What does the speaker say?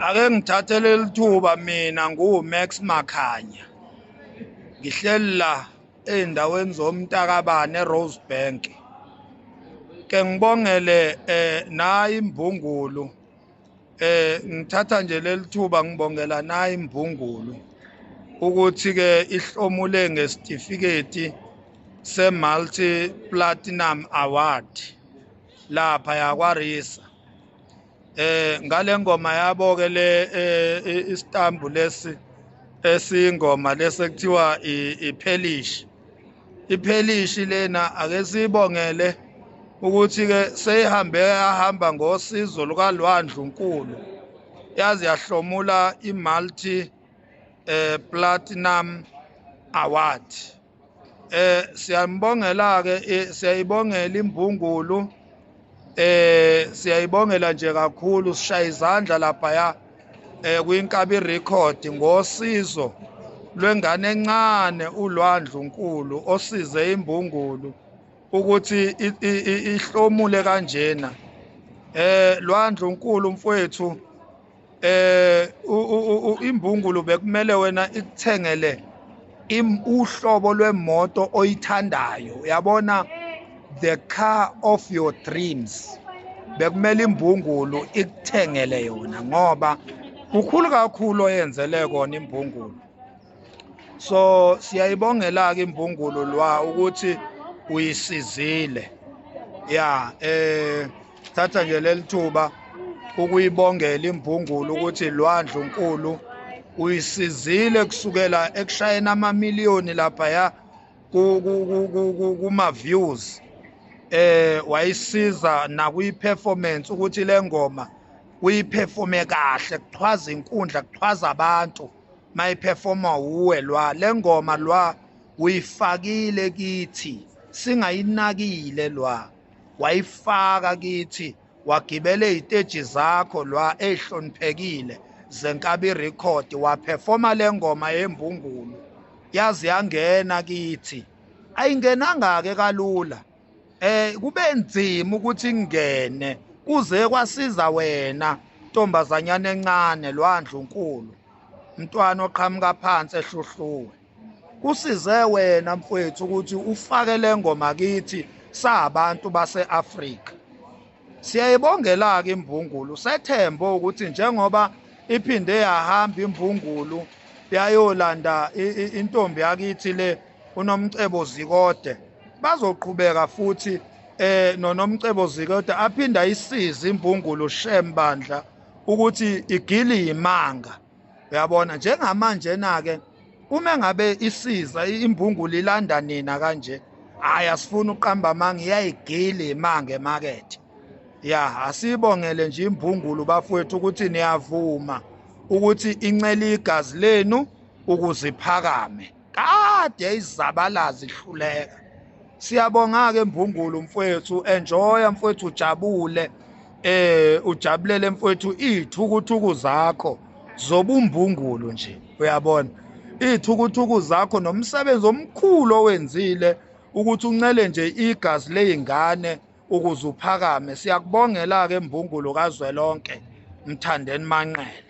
Ake ngithathele lithuba mina nguMax Makhanya. Ngihleli la eindaweni zomntakabane eRosebank. Ke ngibongele nayi imbungulu. Ngithatha nje lelithuba ngibongela nayi imbungulu ukuthi ke ihlomule ngesitifiketi se-multi platinum award lapha yakwaRisa. Ngale ngoma yabo ke le istambu lesi esingoma lesi kuthiwa iphelish. Iphelish lena ake sibongele ukuthi ke ahamba ngosizo lukaLwandlunkulu yazi yahlomula i-multi platinum award. Siyambongela ke siyayibongela imbungulu. Siyayibongela nje kakhulu sishaya izandla lapha kwiNkabi Record ngosizo lwengane encane uLwandlunkulu osize imbungulu ukuthi ihlomule kanjena. Lwandlunkulu mfowethu imbungulu bekumele wena ikuthengele uhlobo lwemoto oyithandayo, uyabona, the car of your dreams. Bekumele imbungulu ikuthengele yona ngoba kukhulu kakhulu oyenzele kona imbungulu. So siyayibongela ke imbungulu ukuthi uyisizile. Thatha nje lelithuba ukuyibongela imbungulu ukuthi Lwandlunkulu uyisizile kusukela ekushayeni amamiliyoni lapha kuma views. Wayisiza nakuyi-performance ukuthi le ngoma uyiperforme kahle, kuchwaza inkundla, kuchwaza abantu mayiperforma uwe le ngoma uyifakile kithi singayinakile wayifaka kithi, wagibele iziteji zakho ezihloniphekile zeNkabi Record, waperforma le ngoma yembungulu yazi yangena kithi. Ayingenanga ke kalula. Kube nzima ukuthi ngene kuze kwasiza wena ntombazanyana encane Lwandlunkulu, mntwana oqhamuka phansi ehluhluwe. Kusize wena mfowethu ukuthi ufake le ngoma kithi sabantu base-Afrika. Siyayibongela ke imbungulu, sethemba ukuthi njengoba iphinde yahamba imbungulu yayolanda intombi yakithi le uNomcebo Zikode, bazoqhubeka futhi noNomcebo Zikode aphinda isize imbungulu Shembandla ukuthi igili imanga. Uyabona njengamanje ke uma ngabe isiza imbungulu ilanda nina kanje, asifuna uqamba amanga, iyayigili imanga emakethe. Asibongele nje imbungulu bafowethu ukuthi niyavuma ukuthi incele igazi lenu ukuze iphakame. Kade yayizabalaza ihluleka. Siyabonga ke imbungulu mfowethu, enjoya mfowethu, ujabule ujabulele mfowethu izithukuthuku zakho zobumbungulu nje, uyabona, izithukuthuku zakho nomsebenzi omkhulu owenzile ukuthi uncele nje igazi lezingane ukuze uphakame. Siyakubongela ke imbungulu kaZwelonke Mthandeni Manqele.